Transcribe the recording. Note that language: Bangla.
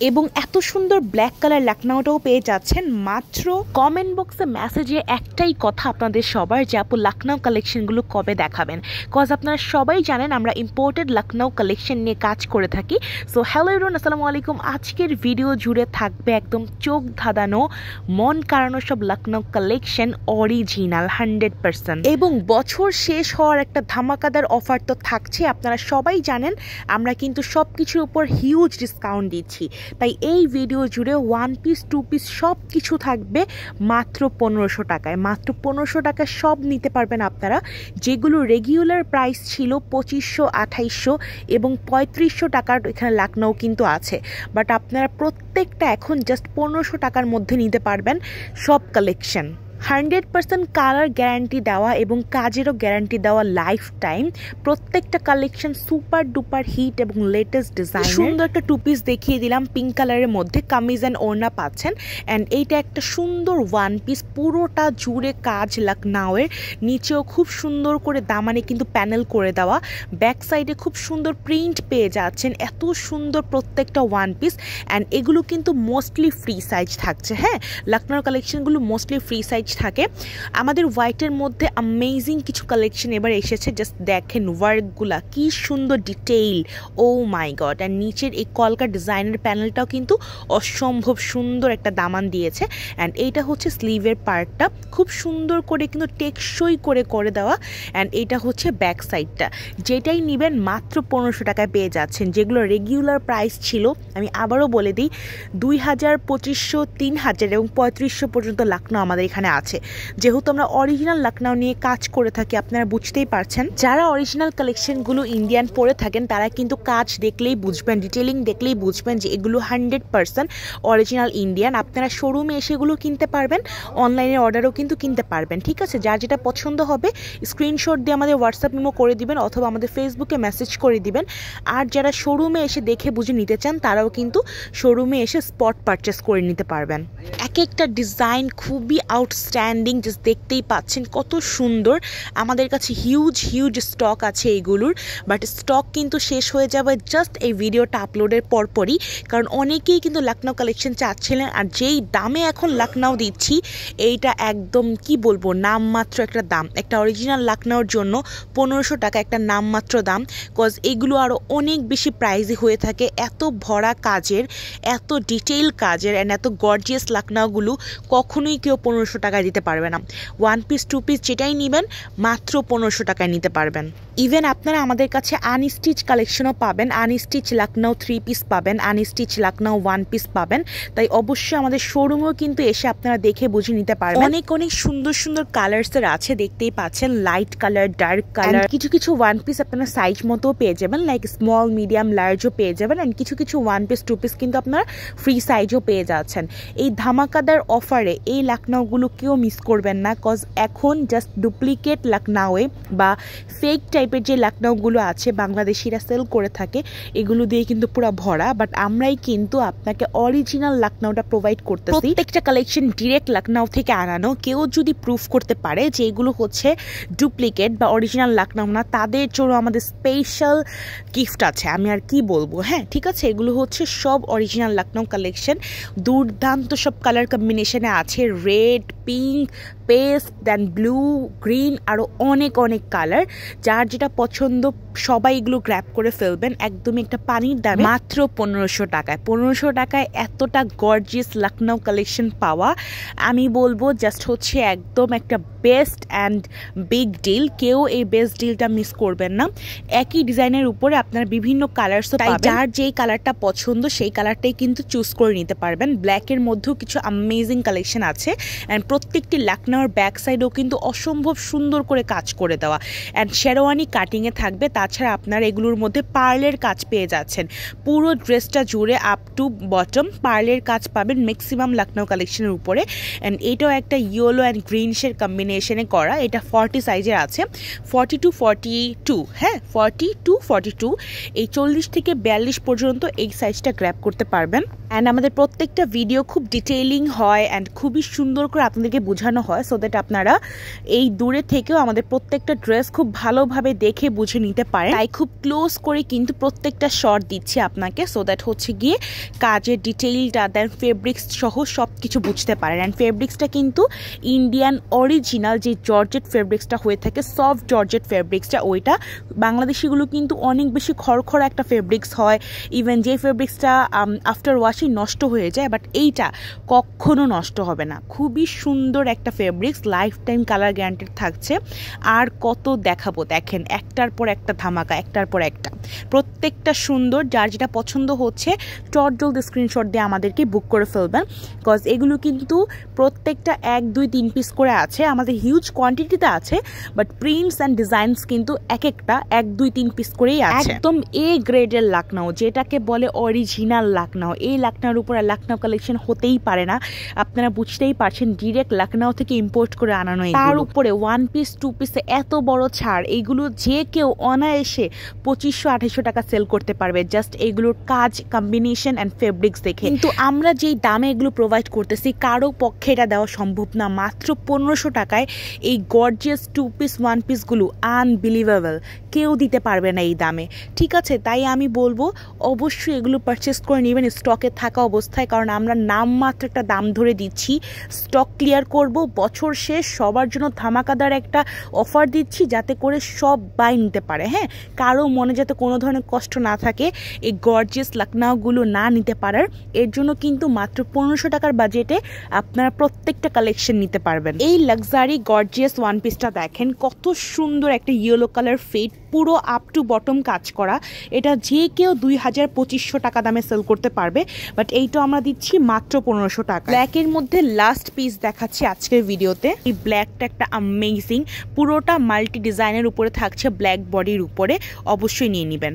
এবং এত সুন্দর ব্ল্যাক কালার লাকনাউটাও পেয়ে যাচ্ছেন মাত্র। কমেন্ট বক্সে মেসেজে একটাই কথা আপনাদের সবার যে আপু লাকনাউ কালেকশনগুলো কবে দেখাবেন, কজ আপনারা সবাই জানেন আমরা ইম্পোর্টেড লাকনাউ কালেকশন নিয়ে কাজ করে থাকি। সো হ্যালো এভরিওয়ান, আসসালামু আলাইকুম। আজকের ভিডিও জুড়ে থাকবে একদম চোখ ধাঁধানো মন কাড়ানো সব লাকনাউ কালেকশন, অরিজিনাল 100%। এবং বছর শেষ হওয়ার একটা ধামাকাদার অফার তো থাকছে। আপনারা সবাই জানেন আমরা কিন্তু সব কিছুর উপর হিউজ ডিসকাউন্ট দিচ্ছি, তাই এই ভিডিও জুড়ে 1 পিস 2 পিস সব কিছু থাকবে মাত্র 1500 টাকায়। মাত্র 1500 টাকায় সব নিতে পারবেন আপনারা, যেগুলো রেগুলার প্রাইস ছিল 2500, 2800 এবং 3500 টাকার এখানে লাকনাউ কিন্তু আছে। বাট আপনারা প্রত্যেকটা এখন জাস্ট 1500 টাকার মধ্যে নিতে পারবেন সব কালেকশন। 100% কালার গ্যারান্টি দেওয়া এবং কাজেরও গ্যারান্টি দেওয়া লাইফ টাইম। প্রত্যেকটা কালেকশন সুপার ডুপার হিট এবং লেটেস্ট ডিজাইন। সুন্দর একটা 2 পিস দেখিয়ে দিলাম পিঙ্ক কালারের মধ্যে, কামিজ অ্যান্ড ওড়না পাচ্ছেন। অ্যান্ড এইটা একটা সুন্দর 1 পিস, পুরোটা জুড়ে কাজ লাকনাউয়ের, নিচেও খুব সুন্দর করে দামানে কিন্তু প্যানেল করে দেওয়া, ব্যাক সাইডে খুব সুন্দর প্রিন্ট পেয়ে যাচ্ছেন। এত সুন্দর প্রত্যেকটা 1 পিস। অ্যান্ড এগুলো কিন্তু মোস্টলি ফ্রি সাইজ থাকছে। হ্যাঁ, লাকনাউর কালেকশনগুলো মোস্টলি ফ্রি সাইজ থাকে। আমাদের হোয়াইটের মধ্যে অ্যামেজিং কিছু কালেকশন এবার এসেছে। জাস্ট দেখেন ওয়ার্কগুলা কি সুন্দর detail, oh my God. And নিচের এই কলকা ডিজাইনের প্যানেলটাও কিন্তু অসম্ভব সুন্দর একটা দামান দিয়েছে। অ্যান্ড এইটা হচ্ছে স্লিভের পার্টটা, খুব সুন্দর করে কিন্তু টেকসই করে দেওয়া। অ্যান্ড এইটা হচ্ছে ব্যাক সাইডটা, যেটাই নেবেন মাত্র 1500 টাকায় পেয়ে যাচ্ছেন। যেগুলো রেগুলার প্রাইস ছিল, আমি আবারও বলে দিই, 2000, 2500, 3000 এবং 3500 পর্যন্ত লাকনাউ আমাদের এখানে আছে। যেহেতু আমরা অরিজিনাল লাকনাউ নিয়ে কাজ করে থাকি, আপনারা বুঝতেই পারছেন। যারা অরিজিনাল কালেকশনগুলো ইন্ডিয়ান পরে থাকেন তারা কিন্তু কাজ দেখলেই বুঝবেন, ডিটেলিং দেখলেই বুঝবেন যে এগুলো 100% অরিজিনাল ইন্ডিয়ান। আপনারা শোরুমে এসে এগুলো কিনতে পারবেন, অনলাইনে অর্ডারও কিন্তু কিনতে পারবেন। ঠিক আছে, যার যেটা পছন্দ হবে স্ক্রিনশট দিয়ে আমাদের হোয়াটসঅ্যাপ মেমো করে দিবেন অথবা আমাদের ফেসবুকে মেসেজ করে দিবেন। আর যারা শোরুমে এসে দেখে বুঝে নিতে চান তারাও কিন্তু শোরুমে এসে স্পট পারচেস করে নিতে পারবেন। এক একটা ডিজাইন খুবই আউটস্ট্যান্ডিং, জাস্ট দেখতেই পাচ্ছেন কত সুন্দর। আমাদের কাছে হিউজ স্টক আছে এইগুলোর, বাট স্টক কিন্তু শেষ হয়ে যাবে জাস্ট এই ভিডিওটা আপলোডের পরপরই, কারণ অনেকেই কিন্তু লাকনাউ কালেকশন চাচ্ছিলেন। আর যেই দামে এখন লাকনাউ দিচ্ছি, এইটা একদম কি বলবো, নামমাত্র একটা দাম। একটা অরিজিনাল লাকনাউর জন্য 1500 টাকা একটা নামমাত্র দাম, কজ এগুলো আরও অনেক বেশি প্রাইসই হয়ে থাকে। এত ভরা কাজের, এত ডিটেইল কাজের অ্যান্ড এত গর্জিয়াস লাকনাউগুলো কখনোই কেউ 1500 টাকায় দিতে পারবে না। 1 পিস 2 পিস যেটাই নেবেন মাত্র 1500 টাকায় নিতে পারবেন। ইভেন আপনারা আমাদের কাছে আনস্টিচ কালেকশনও পাবেন, আনস্টিচ লাকনাউ 3 পিস পাবেন, আনস্টিচ লাকনাউ 1 পিস পাবেন। তাই অবশ্যই আমাদের শোরুমেও কিন্তু এসে আপনারা দেখে বুঝে নিতে পারবেন। অনেক সুন্দর কালার্সের আছে, দেখতেই পাচ্ছেন, লাইট কালার, ডার্ক কালার। কিছু 1 পিস আপনারা সাইজ মতো পেয়ে যাবেন, লাইক স্মল, মিডিয়াম, লার্জও পেয়ে যাবেন। অ্যান্ড কিছু 1 পিস 2 পিস কিন্তু আপনারা ফ্রি সাইজও পেয়ে যাচ্ছেন। এই ধামাকাদার অফারে এই লাকনাউগুলো কেউ মিস করবেন না, কজ এখন জাস্ট ডুপ্লিকেট লাকনাউয়ে বা ফেক টাইপের যে লাকনাউগুলো আছে বাংলাদেশিরা সেল করে থাকে, এগুলো দিয়ে কিন্তু পুরো ভরা। বাট আমরাই কিন্তু আপনাকে অরিজিনাল লাকনাউটা প্রোভাইড করতেছি। প্রত্যেকটা কালেকশন ডিরেক্ট লাকনাউ থেকে আনানো। কেউ যদি প্রুফ করতে পারে যে এগুলো হচ্ছে ডুপ্লিকেট বা অরিজিনাল লাকনাউ না, তাদের জন্য আমাদের স্পেশাল গিফট আছে। আমি আর কি বলবো। হ্যাঁ, ঠিক আছে, এগুলো হচ্ছে সব অরিজিনাল লাকনাউ কালেকশন। দুর্দান্ত সব কালার কম্বিনেশনে আছে, red, pink, paste, then blue, green, আরও অনেক কালার। যার যেটা পছন্দ সবাই এগুলো গ্র্যাব করে ফেলবেন একদমই একটা পানির দামে, মাত্র 1500 টাকায়। 1500 টাকায় এতটা গর্জিয়াস লাকনাউ কালেকশন পাওয়া, আমি বলবো জাস্ট হচ্ছে একদম একটা বেস্ট অ্যান্ড বিগ ডিল। কেউ এই বেস্ট ডিলটা মিস করবেন না। একই ডিজাইনের উপরে আপনারা বিভিন্ন কালার্স, তাই যার যেই কালারটা পছন্দ সেই কালারটাই কিন্তু চুজ করে নিতে পারবেন। ব্ল্যাকের মধ্যেও কিছু অ্যামেজিং কালেকশন আছে। অ্যান্ড প্রত্যেকটি লাকনাউর ব্যাক সাইডেও কিন্তু অসম্ভব সুন্দর করে কাজ করে দেওয়া। অ্যান্ড শেরওয়ানি কাটিংয়ে থাকবে। তাছাড়া আপনারা এগুলোর মধ্যে পার্লের কাজ পেয়ে যাচ্ছেন। পুরো ড্রেসটা জুড়ে আপ টু বটম পার্লের কাজ পাবেন ম্যাক্সিমাম লাকনাউ কালেকশনের উপরে। অ্যান্ড এটাও একটা ইয়েলো অ্যান্ড গ্রিনশের কম্বিনেশনে করা। এটা 40 সাইজের আছে, 40 to 42। হ্যাঁ, 40 to 42, এই 40 থেকে 42 পর্যন্ত এই সাইজটা গ্র্যাব করতে পারবেন। অ্যান্ড আমাদের প্রত্যেকটা ভিডিও খুব ডিটেইলিং হয় অ্যান্ড খুবই সুন্দর করে আপনাদেরকে বোঝানো হয় সো দ্যাট আপনারা এই দূরে থেকেও আমাদের প্রত্যেকটা ড্রেস খুব ভালোভাবে দেখে বুঝে নিতে পারেন। তাই খুব ক্লোজ করে কিন্তু প্রত্যেকটা শর্ট দিচ্ছি আপনাকে সো দ্যাট হচ্ছে গিয়ে কাজের ডিটেইলটা দেন ফেব্রিক্স সহ সব কিছু বুঝতে পারেন। অ্যান্ড ফেব্রিক্সটা কিন্তু ইন্ডিয়ান অরিজিনাল যে জর্জেট ফেব্রিক্সটা হয়ে থাকে, সফট জর্জেট ফেব্রিক্সটা, ওইটা বাংলাদেশিগুলো কিন্তু অনেক বেশি খড়খড় একটা ফেব্রিক্স হয়, ইভেন যে ফেব্রিক্সটা আফটার ওয়াশিং নষ্ট হয়ে যায়, বাট এইটা কখনো নষ্ট হবে না। খুবই সুন্দর একটা fabrics, life time colour guaranteed থাকছে। আর কত দেখাবো, দেখেন একটার পর একটা ধামাকা, একটার পর একটা, প্রত্যেকটা সুন্দর। যার যেটা পছন্দ হচ্ছে জলদি স্ক্রিনশট দিয়ে আমাদেরকে বুক করে ফেলবেন, বিকজ এগুলো কিন্তু প্রত্যেকটা 1, 2, 3 পিস করে আছে, আমাদের হিউজ কোয়ান্টিটিতে আছে, বাট প্রিন্টস অ্যান্ড ডিজাইনস কিন্তু একটা 1, 2, 3 পিস করেই আছে। একদম এ গ্রেডের লাকনাও, যেটাকে বলে অরিজিনাল লাকনাও। এই লাকনার উপর লাকনাও কালেকশন হতেই পারে না, আপনারা বুঝতেই পারছেন, ডিরেক্ট লাকনাও থেকে ইম্পোর্ট করে আনানো। তার উপরে 1 পিস 2 পিসে এত বড় ছাড়, এইগুলো যে কেউ অনায়াসে 2500-2800 টাকা সেল করতে পারবে জাস্ট এইগুলোর কাজ, কম্বিনেশন অ্যান্ড ফেব্রিক্স দেখে। কিন্তু আমরা যেই দামে এগুলো প্রোভাইড করতেছি কারো পক্ষে এটা দেওয়া সম্ভব না। মাত্র 1500 টাকায় এই গর্জিয়াস 2 পিস 1 পিসগুলো আনবিলিভেবল, কেউ দিতে পারবে না এই দামে, ঠিক আছে? তাই আমি বলবো অবশ্যই এগুলো পারচেস করে নেবেন স্টকে থাকা অবস্থায়, কারণ আমরা নামমাত্র একটা দাম ধরে দিচ্ছি, স্টক ক্লিয়ার করব, বছর শেষ সবার জন্য ধামাকাদার একটা অফার দিচ্ছি যাতে করে সবাই নিতে পারে। হ্যাঁ, কারো মনে যাতে কোনো ধরনের কষ্ট না থাকে এই গর্জিয়াস লাকনাওগুলো না নিতে পারার, এর জন্য কিন্তু মাত্র 1500 টাকার বাজেটে আপনারা প্রত্যেকটা কালেকশন নিতে পারবেন। এই লাক্সারি গর্জিয়াস 1 পিসটা দেখেন কত সুন্দর, একটা ইয়েলো কালার ফেড, পুরো আপ টু বটম কাজ করা। এটা যে কেউ 2000-2500 টাকা দামে সেল করতে পারবে, বাট এইটা আমরা দিচ্ছি মাত্র 1500 টাকা। ব্ল্যাকের মধ্যে লাস্ট পিস দেখাচ্ছি আজকের ভিডিওতে। এই ব্ল্যাকটা একটা অ্যামেজিং, পুরোটা মাল্টি ডিজাইনের উপরে থাকছে, ব্ল্যাক বডির উপরে, অবশ্যই নিয়ে নেবেন।